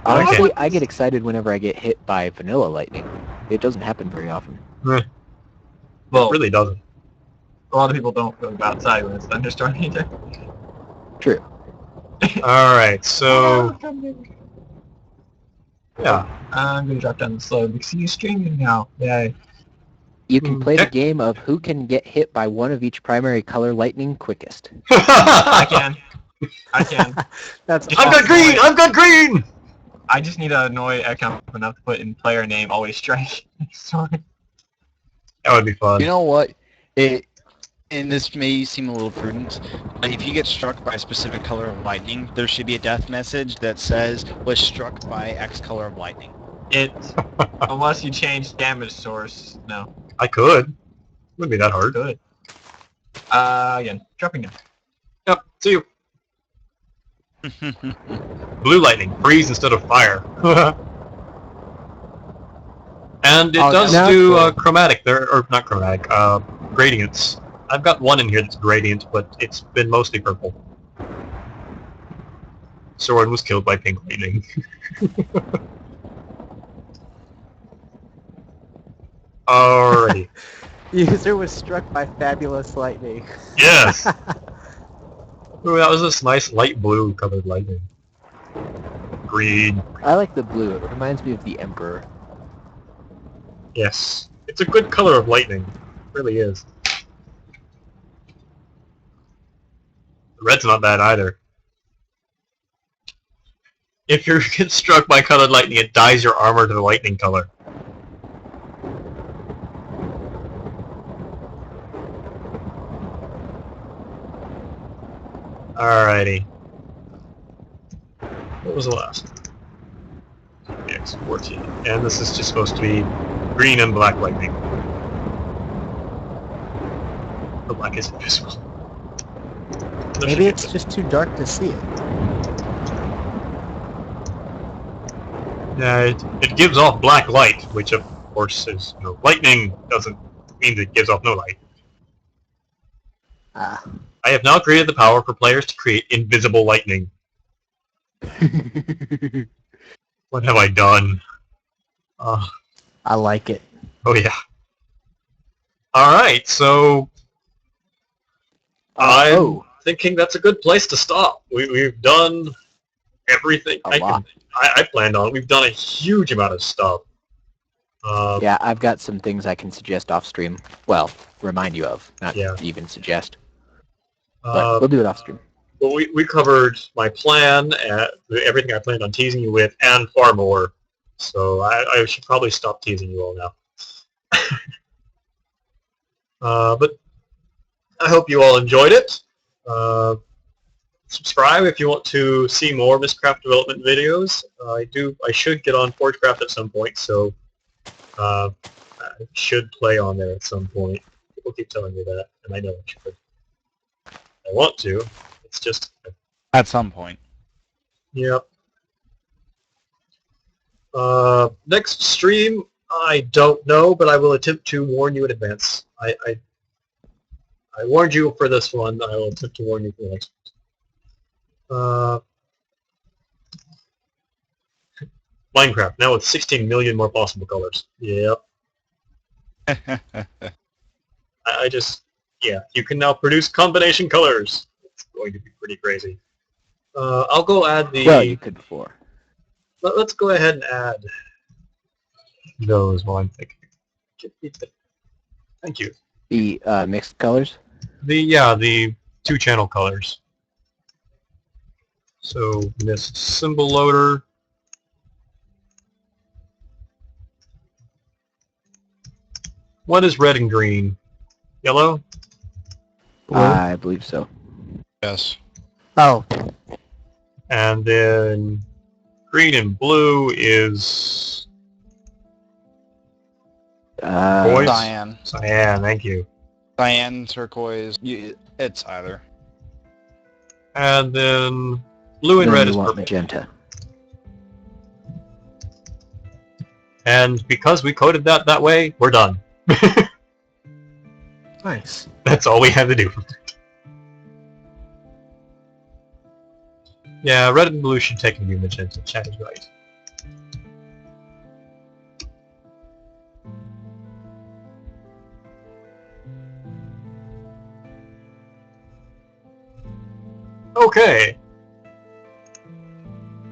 Honestly, I get excited whenever I get hit by vanilla lightning. It doesn't happen very often. Well, It really doesn't. a lot of people don't go outside when it's thunderstorm either. True. Alright, so... Yeah. I'm gonna drop down the slow because he's streaming now. Yay. You can play the Okay. game of who can get hit by one of each primary color lightning quickest. I can. I can. That's Just I've got green! I've got green! I just need to annoy account enough to put in player name always strike. Sorry. That would be fun. You know what? And this may seem a little prudent, but if you get struck by a specific color of lightning, there should be a death message that says, was struck by X color of lightning. Unless you change damage source, no. I could. Wouldn't be that hard. Good. Again, dropping down. Yep, see you. Blue lightning, freeze instead of fire. And it does now- do chromatic, or not chromatic, gradients. I've got one in here that's gradient, but it's been mostly purple. Soren was killed by pink lightning. Alrighty. User was struck by fabulous lightning. Yes! Ooh, that was this nice light blue colored lightning. Green. I like the blue. It reminds me of the Emperor. Yes. It's a good color of lightning. It really is. The red's not bad either. If you get struck by colored lightning, it dyes your armor to the lightning color. Alrighty. What was the last one? X14. And this is just supposed to be green and black lightning. The black is invisible. Maybe it's just too dark to see it. Yeah, it gives off black light, which of course is, lightning doesn't mean that it gives off no light. Ah. I have now created the power for players to create invisible lightning. What have I done? I like it. Oh yeah. Alright, so... I'm thinking that's a good place to stop. We've done everything I planned on. We've done a huge amount of stuff. Yeah, I've got some things I can suggest off stream. Well, remind you of, not even suggest. But we'll do it off stream. Well, we covered my plan, everything I planned on teasing you with, and far more. So I should probably stop teasing you all now. But I hope you all enjoyed it. Subscribe if you want to see more Mystcraft development videos. I should get on Forgecraft at some point, so I should play on there at some point. People keep telling me that, and I know I should. I want to. It's just... At some point. Yep. Next stream, I don't know, but I will attempt to warn you in advance. I warned you for this one. I will attempt to warn you for the next one. Minecraft, now with 16 million more possible colors. Yep. I just... Yeah, you can now produce combination colors. It's going to be pretty crazy. I'll go add the... Well, you could before. Let's go ahead and add those while I'm thinking. Thank you. The mixed colors? The two-channel colors. So, Mist symbol loader. What is red and green? Yellow? I believe so. Yes. Oh. And then green and blue is... Voice? Cyan. Cyan, thank you. Cyan, turquoise, it's either. And then blue and Then red you is want purple. magenta. And because we coded that way, we're done. Nice. That's all we have to do. Yeah, red and blue should technically be magenta. Chat is right. Okay.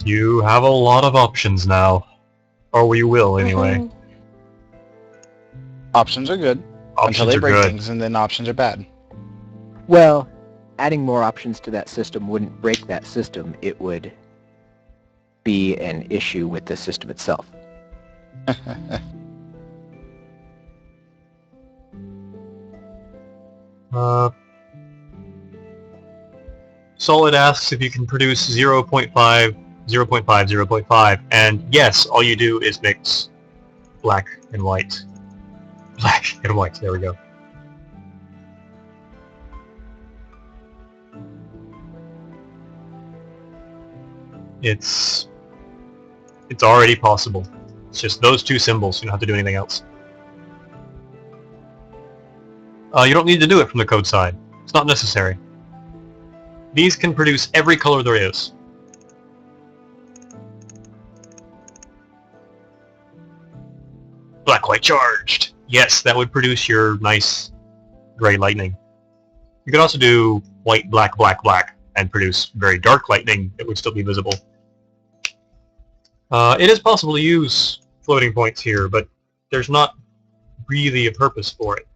You have a lot of options now. Or we will, anyway. Options are good until Options they are break good. things, and then options are bad. Well, adding more options to that system wouldn't break that system. It would be an issue with the system itself. Solid asks if you can produce 0.5, 0.5, 0.5, and yes, all you do is mix black and white. Black and white, there we go. It's already possible. It's just those two symbols, you don't have to do anything else. You don't need to do it from the code side. It's not necessary. These can produce every color there is. Black, white, charged! Yes, that would produce your nice gray lightning. You could also do white, black, black, black, and produce very dark lightning that would still be visible. It is possible to use floating points here, but there's not really a purpose for it.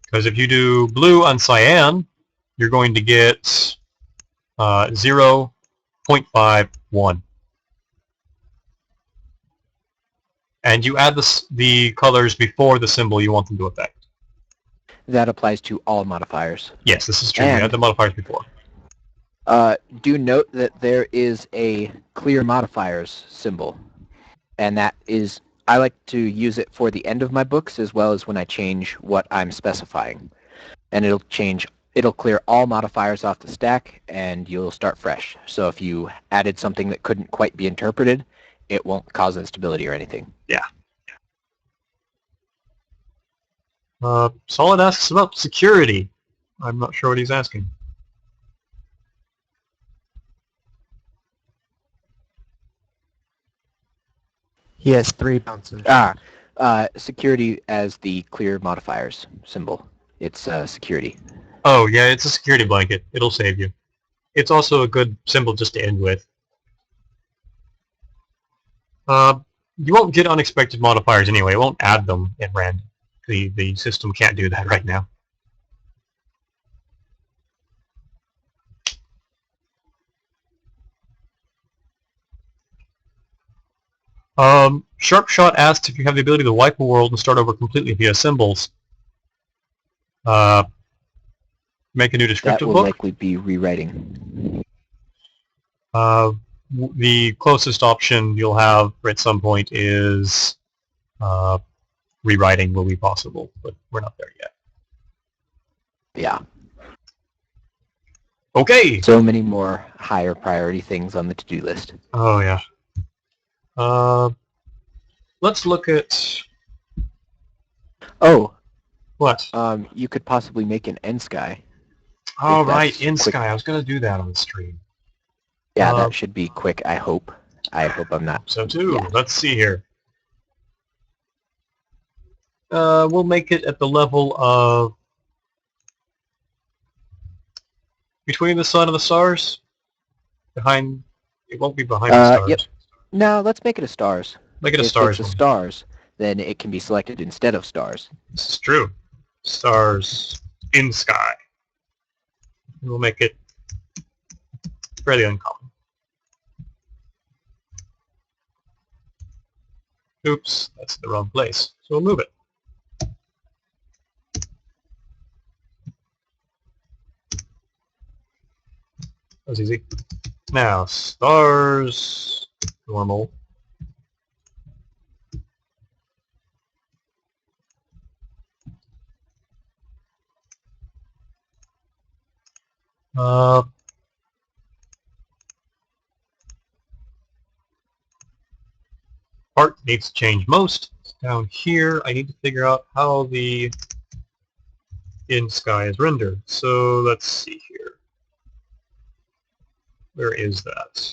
Because if you do blue on cyan, you're going to get 0.51. And you add the colors before the symbol you want them to affect. That applies to all modifiers. Yes, this is true. You And add the modifiers before. do note that there is a clear modifiers symbol, and that is, I like to use it for the end of my books as well as when I change what I'm specifying. And it'll clear all modifiers off the stack, and you'll start fresh. So if you added something that couldn't quite be interpreted, it won't cause instability or anything. Yeah. Solid asks about security. I'm not sure what he's asking. He has 3 bounces. Security as the clear modifiers symbol. It's security. Oh, yeah, it's a security blanket. It'll save you. It's also a good symbol just to end with. You won't get unexpected modifiers anyway. It won't add them at random. The system can't do that right now. Sharp Shot asked if you have the ability to wipe a world and start over completely via symbols. Make a new descriptive That will book. likely be rewriting. The closest option you'll have at some point is rewriting will be possible, but we're not there yet. Yeah. Okay! So many more higher priority things on the to-do list. Oh, yeah. Let's look at... Oh, What? you could possibly make an end sky. Oh, If right, that's in quick. Sky. I was going to do that on the stream. Yeah, that should be quick, I hope. I hope I'm not. So, too. Yeah. Let's see here. We'll make it at the level of... Between the sun and the stars? Behind... It won't be behind the stars. Yep. No, let's make it a stars. Make it a If stars it's a one. stars, then it can be selected instead of stars. This is true. Stars in Sky. We'll make it fairly uncommon. Oops, that's the wrong place. So we'll move it. That was easy. Now, stars, normal. Part needs to change most. Down here, I need to figure out how the in Sky is rendered. So let's see here. Where is that?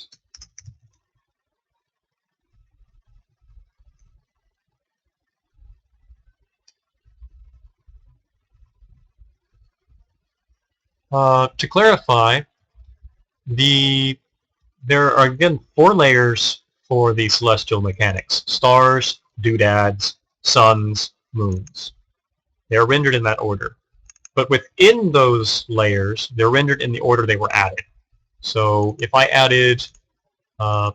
To clarify, there are again 4 layers for the celestial mechanics: stars, doodads, suns, moons. They are rendered in that order. But within those layers, they're rendered in the order they were added. So if I added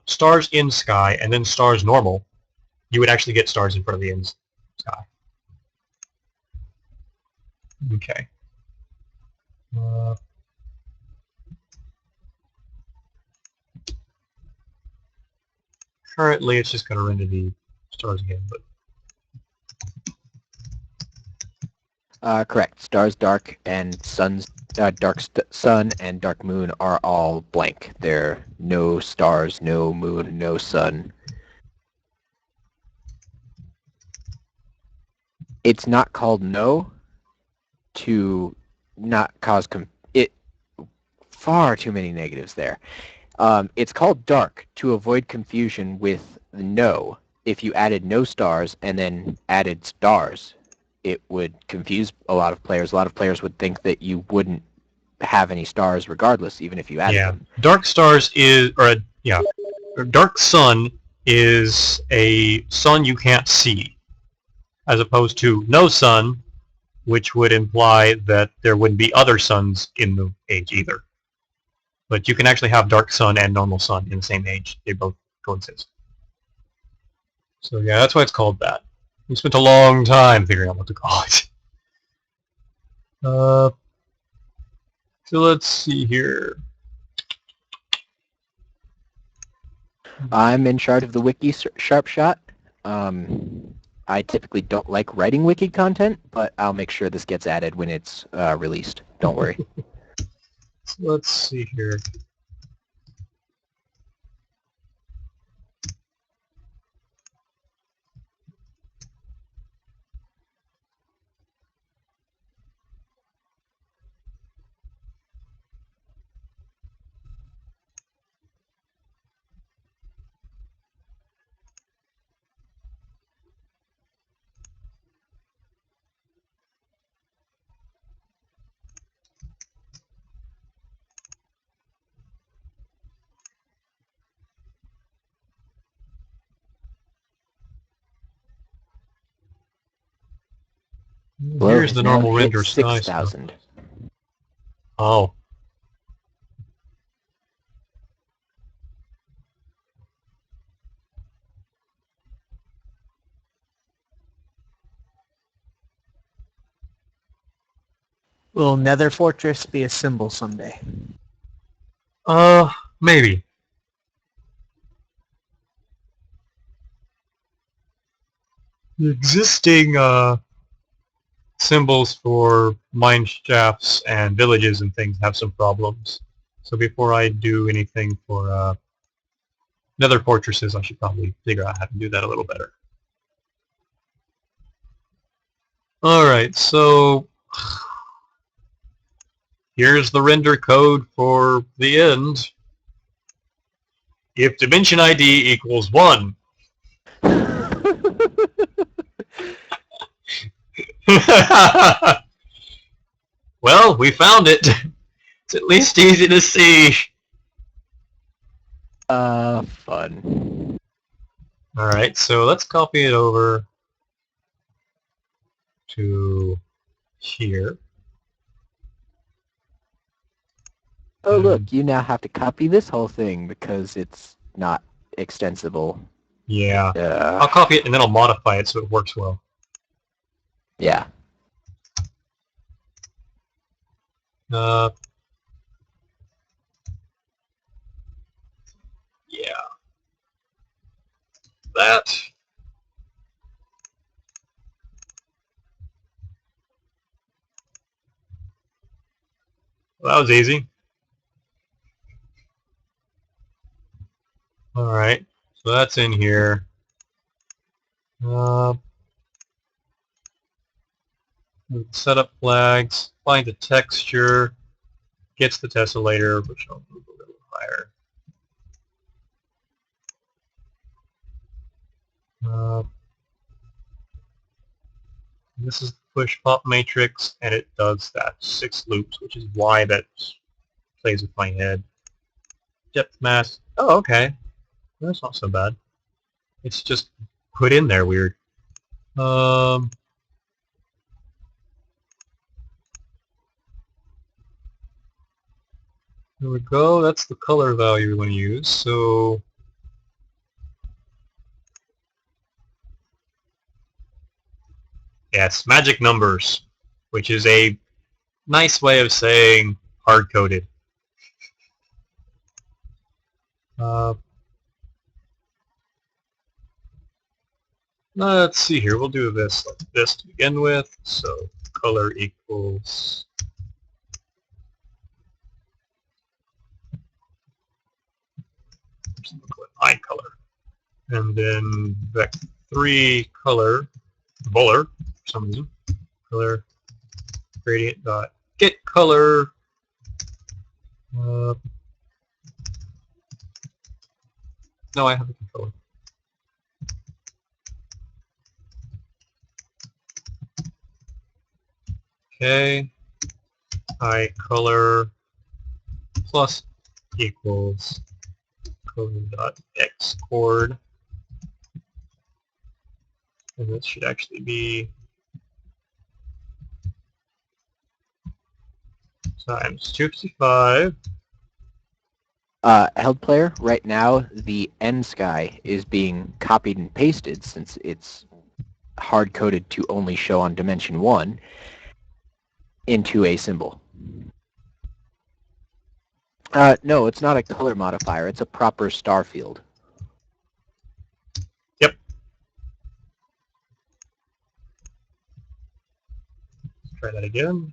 stars in sky and then stars normal, you would actually get stars in front of the in sky. Okay. Currently, it's just going to render the stars again, but Correct. Stars dark and sun and dark moon are all blank. There are no stars, no moon, no sun. It's not called no to not cause far too many negatives there. It's called dark to avoid confusion with no. If you added no stars and then added stars, it would confuse a lot of players. A lot of players would think that you wouldn't have any stars regardless, even if you added them. dark stars is, or dark sun is a sun you can't see, as opposed to no sun, which would imply that there wouldn't be other suns in the age either. But you can actually have dark sun and normal sun in the same age. They both coexist. So yeah, that's why it's called that. We spent a long time figuring out what to call it. So let's see here. I'm in charge of the wiki sharp shot. I typically don't like writing wiki content, but I'll make sure this gets added when it's released. Don't worry. So let's see here. Here's the normal render sky 6,000. Oh. Will Nether Fortress be a symbol someday? Maybe. The existing symbols for mine shafts and villages and things have some problems. So before I do anything for nether fortresses, I should probably figure out how to do that a little better. Alright, so here's the render code for the end. If dimension ID equals 1. Well, we found it. It's at least easy to see. Fun. Alright, so let's copy it over to here. Oh, look, you now have to copy this whole thing because it's not extensible. Yeah. I'll copy it and then I'll modify it so it works well. Yeah. Yeah. That. Well, that was easy. Alright, so that's in here. Set up flags, find the texture, gets the tessellator, which I'll move a little higher. This is the push pop matrix, and it does that 6 loops, which is why that plays with my head. Depth mask. Oh, okay. That's not so bad. It's just put in there weird. There we go. That's the color value we want to use. So yes, magic numbers, which is a nice way of saying hard-coded. Let's see here. We'll do this like this to begin with. So color equals eye color, and then vec3 color bowler for some reason. Color gradient dot get color. No, I have a color. Okay, eye color plus equals color.xcord, and this should actually be times 255. Held player, right now the end sky is being copied and pasted since it's hard-coded to only show on dimension 1 into a symbol. No, it's not a color modifier. It's a proper star field. Yep. Let's try that again.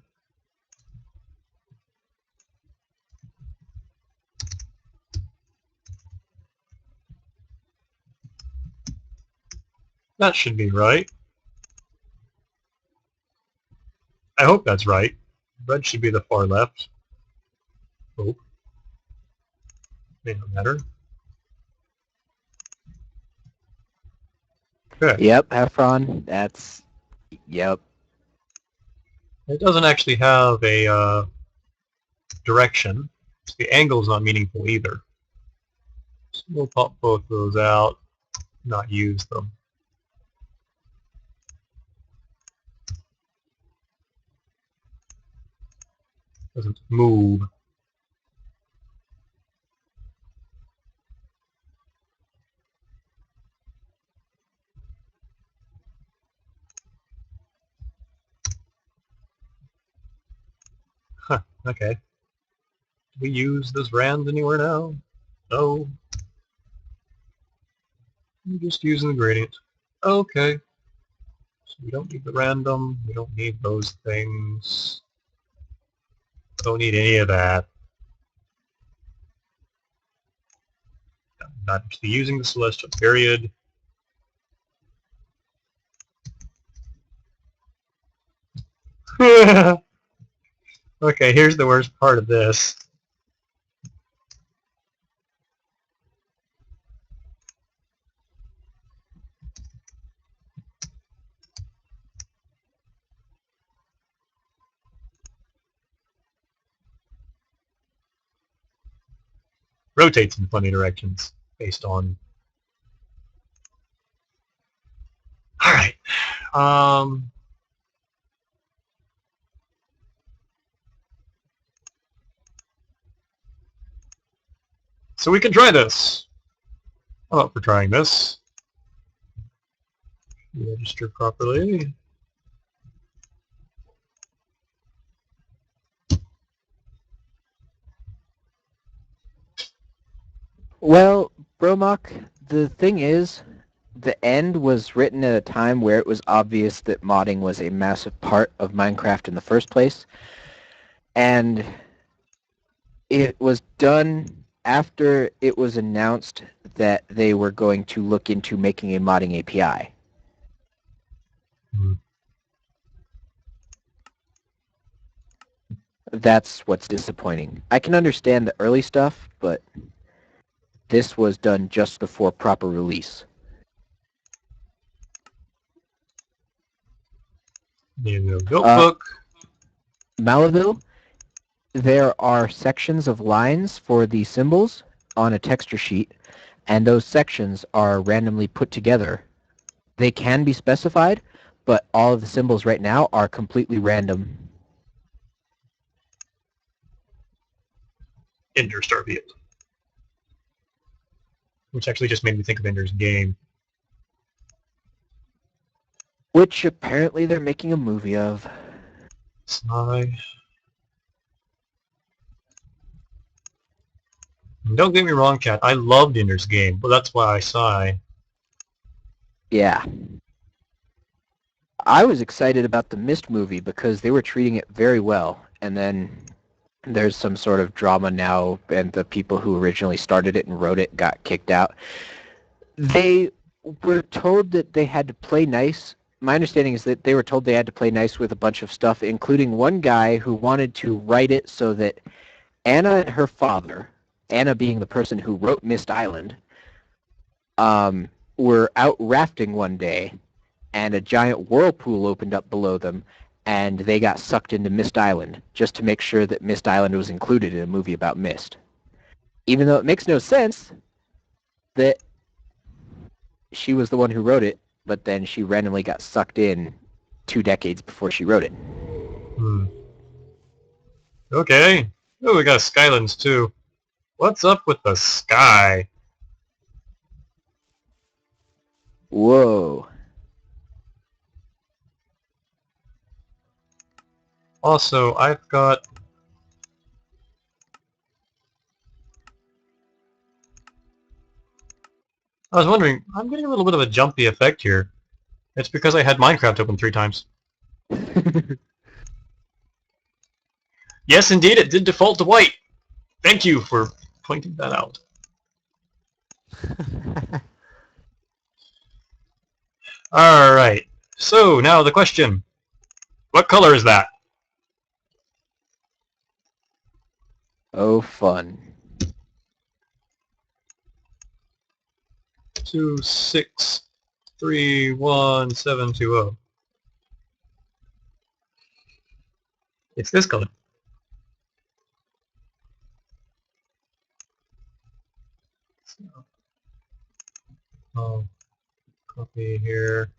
That should be right. I hope that's right. Red should be the far left. Hope. May not matter. Okay. Yep, Heffron. That's... Yep. It doesn't actually have a direction. So the angle is not meaningful either. So we'll pop both of those out, not use them. Doesn't move. Huh, okay. Do we use this rand anywhere now? No. I'm just using the gradient. Okay. So we don't need the random. We don't need those things. Don't need any of that. I'm not actually using the celestial period. Okay, here's the worst part of this. Rotates in funny directions based on... Alright. So we can try this. I'm up for trying this. Register properly. Well, Bromok, the thing is, the end was written at a time where it was obvious that modding was a massive part of Minecraft in the first place. And it was done after it was announced that they were going to look into making a modding API. That's what's disappointing. I can understand the early stuff, but this was done just before proper release. New notebook. Malaville, there are sections of lines for the symbols on a texture sheet, and those sections are randomly put together. They can be specified, but all of the symbols right now are completely random. Ender Starfield. Which actually just made me think of Ender's Game. Which apparently they're making a movie of. Sigh. Don't get me wrong, Kat. I loved Ender's Game, but that's why I sigh. Yeah. I was excited about the Myst movie because they were treating it very well, and then there's some sort of drama now, and the people who originally started it and wrote it got kicked out. They were told that they had to play nice. My understanding is that they were told they had to play nice with a bunch of stuff, including one guy who wanted to write it so that Anna and her father, Anna being the person who wrote Mist Island, were out rafting one day, and a giant whirlpool opened up below them, and they got sucked into Mist Island, just to make sure that Mist Island was included in a movie about Mist. Even though it makes no sense that she was the one who wrote it, but then she randomly got sucked in 2 decades before she wrote it. Okay. Oh, we got Skylands too. What's up with the sky? Whoa. Also, I've got... I was wondering, I'm getting a little bit of a jumpy effect here. It's because I had Minecraft open 3 times. Yes, indeed, it did default to white. Thank you for pointing that out. Alright, so now the question. What color is that? Oh, fun. 2631720. It's this color. So, I'll copy here.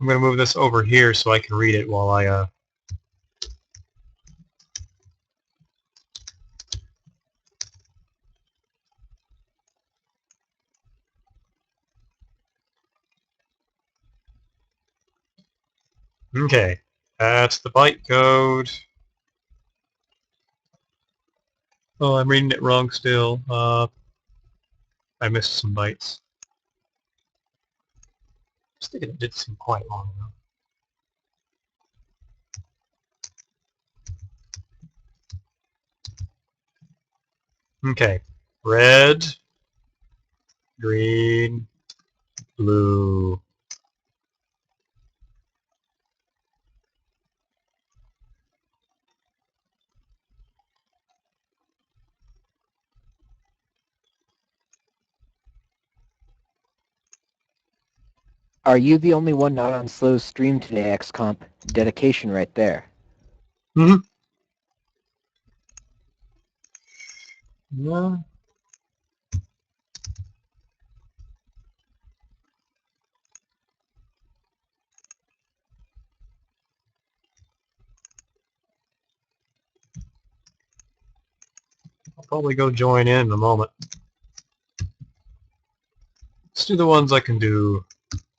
I'm going to move this over here so I can read it while I Okay, that's the byte code. Oh, I'm reading it wrong still. I missed some bytes. I was thinking it did seem quite long though. Okay, red, green, blue. Are you the only one not on Slow's stream today, XComp? Dedication right there. Mm-hmm. Yeah. I'll probably go join in a moment. Let's do the ones I can do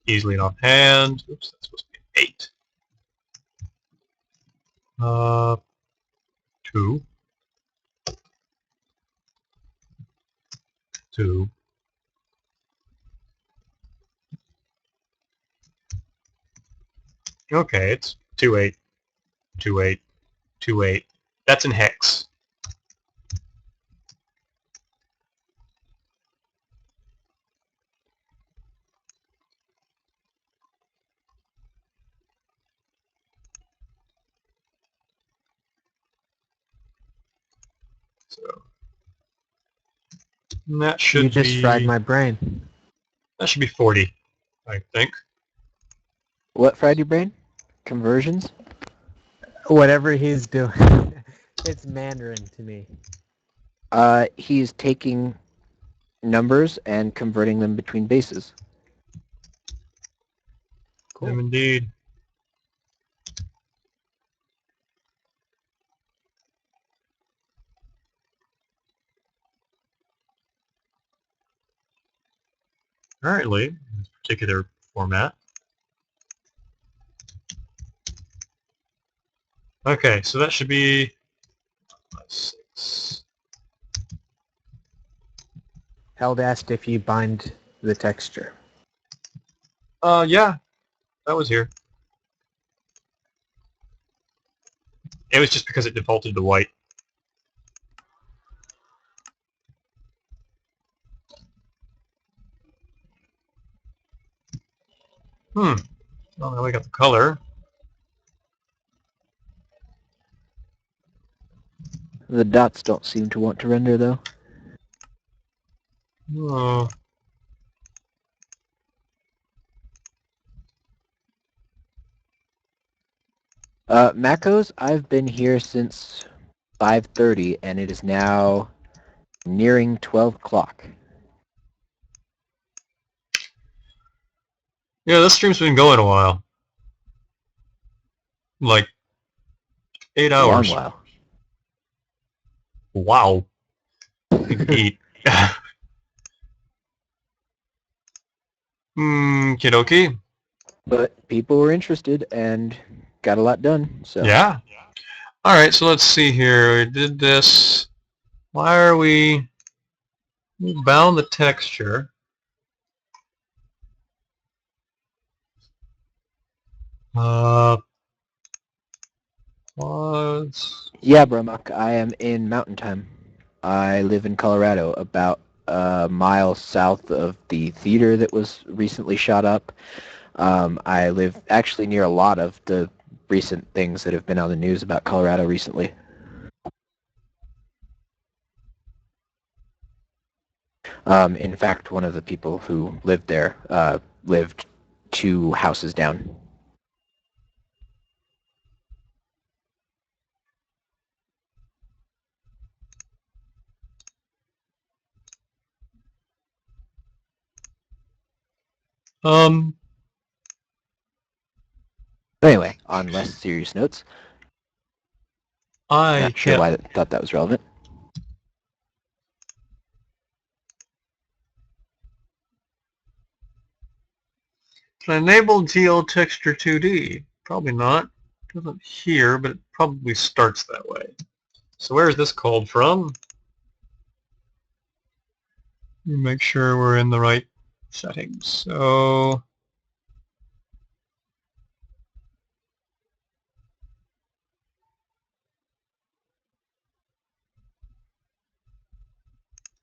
easily and offhand. Oops, that's supposed to be 8. 2. 2. Okay, it's 28, 28, 28. That's in hex. So And that You should just be fried my brain. 40, I think. What fried your brain? Conversions? Whatever he's doing. It's Mandarin to me. He's taking numbers and converting them between bases. Cool. Indeed. Apparently, in this particular format. Okay, so that should be 6. Held asked if you bind the texture. Yeah, that was here. It was just because it defaulted to white. Well, now we got the color. The dots don't seem to want to render, though. Oh. Macos, I've been here since 5:30, and it is now nearing 12 o'clock. Yeah, this stream's been going a while. Like 8 A long hours. while. Wow. Indeed. Kidoki. But people were interested and got a lot done, so. Yeah. Alright, so let's see here. We did this. Why are we bound the texture? Was Yeah, Bromuk, I am in Mountain Time. I live in Colorado, about a mile south of the theater that was recently shot up. I live actually near a lot of the recent things that have been on the news about Colorado recently. In fact, one of the people who lived there lived 2 houses down. Anyway, on less serious notes, I not sure can't. why I thought that was relevant. Can I enable GeoTexture 2D? Probably not. Doesn't here, but it probably starts that way. So where is this called from? Make sure we're in the right settings. So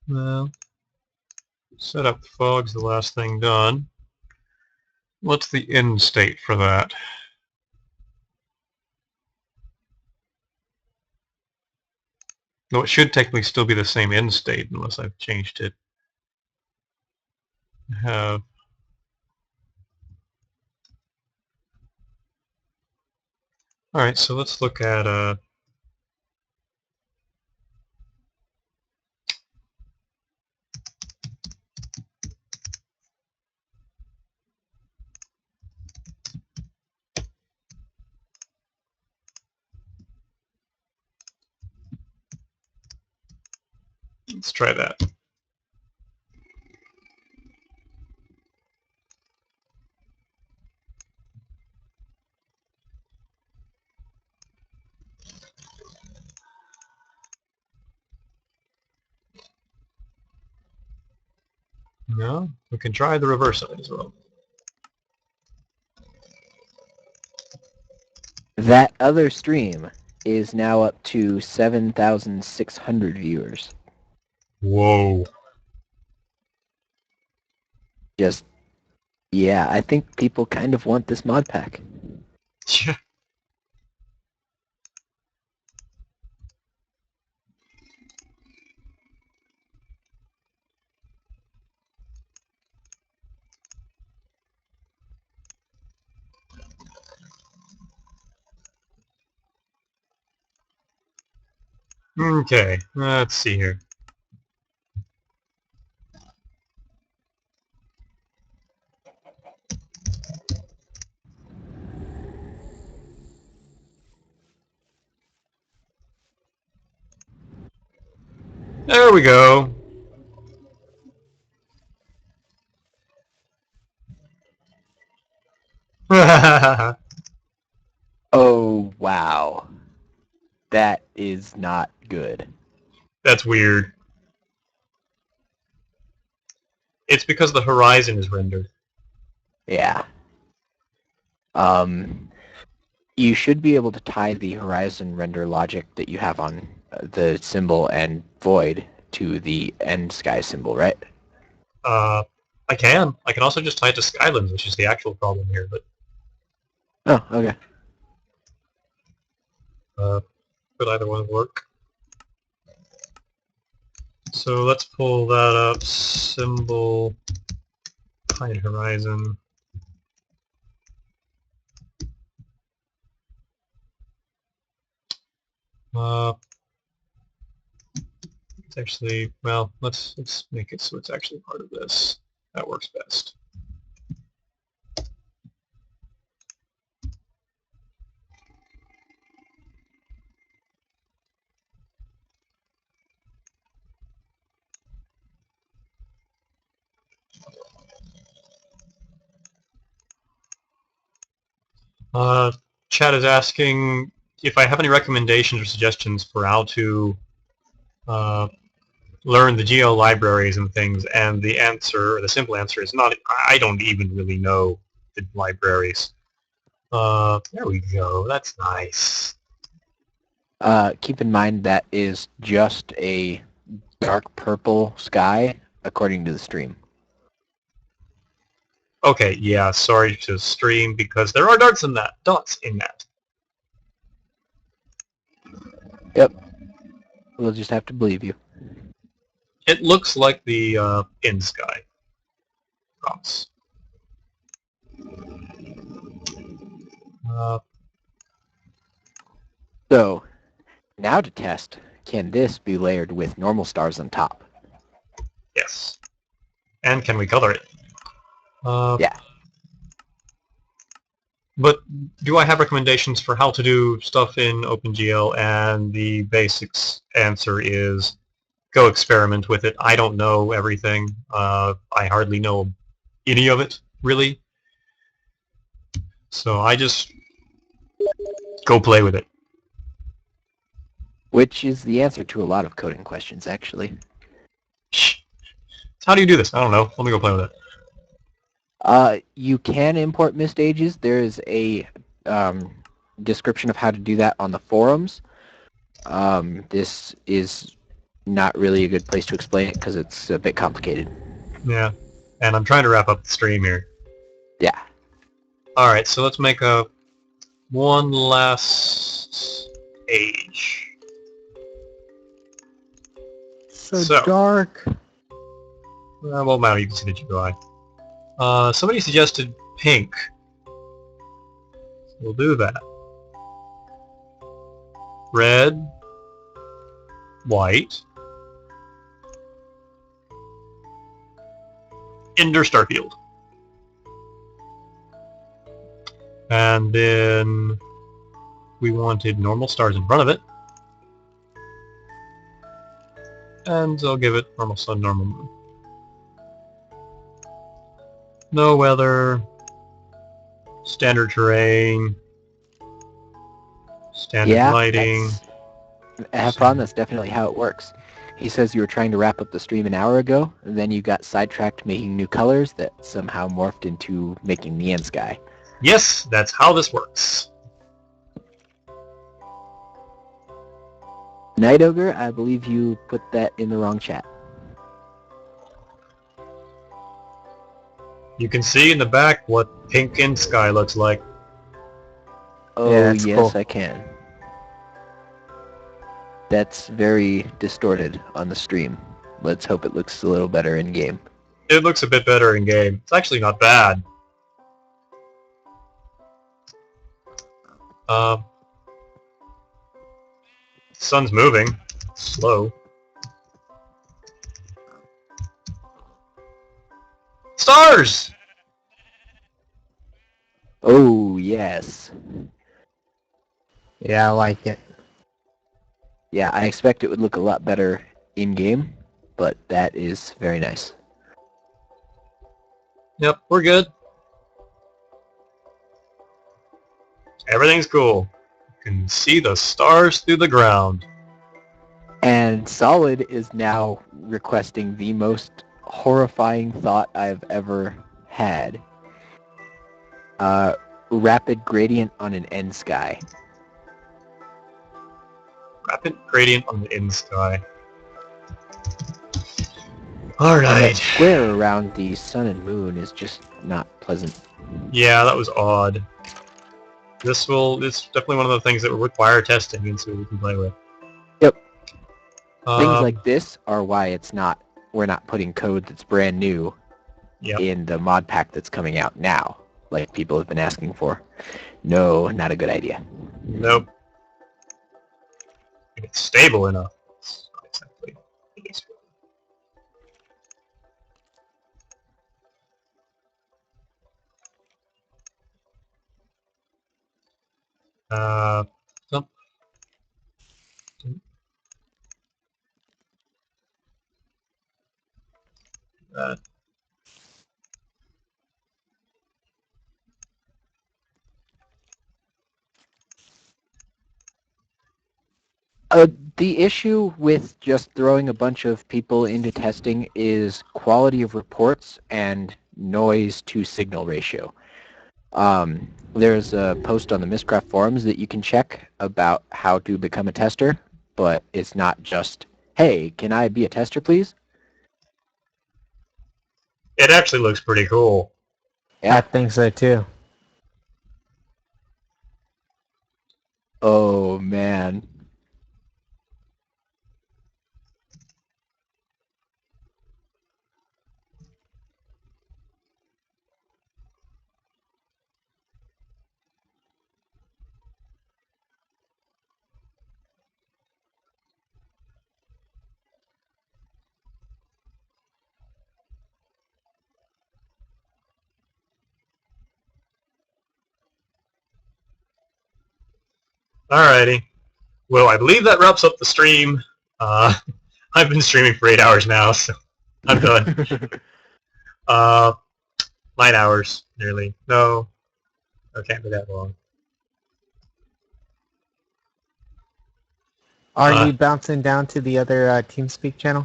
well, set up fog's the last thing done. What's the end state for that? No, it should technically still be the same end state unless I've changed it. Have all right, so let's look at let's try that. No, we can try the reverse side as well. That other stream is now up to 7,600 viewers. Whoa. Just, yeah, I think people kind of want this mod pack. Yeah. Okay, let's see here. There we go. Oh, wow. That is not good. That's weird. It's because the horizon is rendered. Yeah. You should be able to tie the horizon render logic that you have on the symbol and void to the end sky symbol, right? I can. I can also just tie it to Skylands, which is the actual problem here, but Oh, okay. could either one work. So let's pull that up. Symbol, hide horizon. It's actually, well, let's make it so it's actually part of this. That works best. Chat is asking if I have any recommendations or suggestions for how to learn the geo libraries and things, and the answer, the simple answer is not. I don't even really know the libraries. There we go. That's nice. Keep in mind that is just a dark purple sky according to the stream. Okay, yeah. Sorry to stream because there are dots in that. Yep. We'll just have to believe you. It looks like the in sky. Promise. So, now to test, can this be layered with normal stars on top? Yes. And can we color it? Yeah. But do I have recommendations for how to do stuff in OpenGL? And the basics answer is go experiment with it. I don't know everything. I hardly know any of it, really. So I just go play with it. Which is the answer to a lot of coding questions, actually. Shh. So how do you do this? I don't know. Let me go play with it. You can import Mystages. There is a description of how to do that on the forums. This is not really a good place to explain it because it's a bit complicated. Yeah. And I'm trying to wrap up the stream here. Yeah. Alright, so let's make one last age. So dark. Won't matter, you can see the GUI. Somebody suggested pink. We'll do that. Red, white, Ender Starfield. And then we wanted normal stars in front of it. And I'll give it normal sun, normal moon. No weather, standard terrain, standard lighting. Have fun. That's definitely how it works. He says you were trying to wrap up the stream an hour ago, and then you got sidetracked making new colors that somehow morphed into making the end sky. Yes, that's how this works. Night Ogre, I believe you put that in the wrong chat. You can see in the back what pink in sky looks like. Oh, Yeah, that's yes, cool. I can. That's very distorted on the stream. Let's hope it looks a little better in game. It looks a bit better in game. It's actually not bad. Sun's moving. Slow. Stars! Oh, yes. Yeah, I like it. Yeah, I expect it would look a lot better in-game, but that is very nice. Yep, we're good. Everything's cool. You can see the stars through the ground. And Solid is now requesting the most horrifying thought I've ever had. Rapid gradient on an end sky. Rapid gradient on the in sky. And that Alright. square around the sun and moon is just not pleasant. Yeah, that was odd. It's definitely one of the things that will require testing and see what we can play with. Yep. Things like this are why we're not putting code that's brand new Yep. in the mod pack that's coming out now, like people have been asking for. No, not a good idea. Nope. If it's stable enough. It's not exactly useful. So, that. The issue with just throwing a bunch of people into testing is quality of reports and noise to signal ratio. There's a post on the Mystcraft forums that you can check about how to become a tester, but it's not just, hey, can I be a tester, please? It actually looks pretty cool. Yeah. I think so too. Oh, man. Alrighty. Well, I believe that wraps up the stream. I've been streaming for 8 hours now, so I'm done. 9 hours, nearly. No, it can't be that long. Are you bouncing down to the other TeamSpeak channel?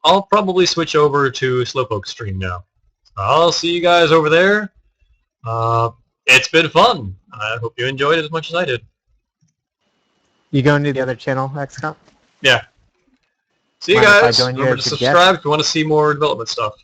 I'll probably switch over to Slowpoke's stream now. I'll see you guys over there. It's been fun. I hope you enjoyed it as much as I did. You going to the other channel, XComp? Yeah. See you Mind if I guys. join you Remember to as a guest? subscribe if you want to see more development stuff.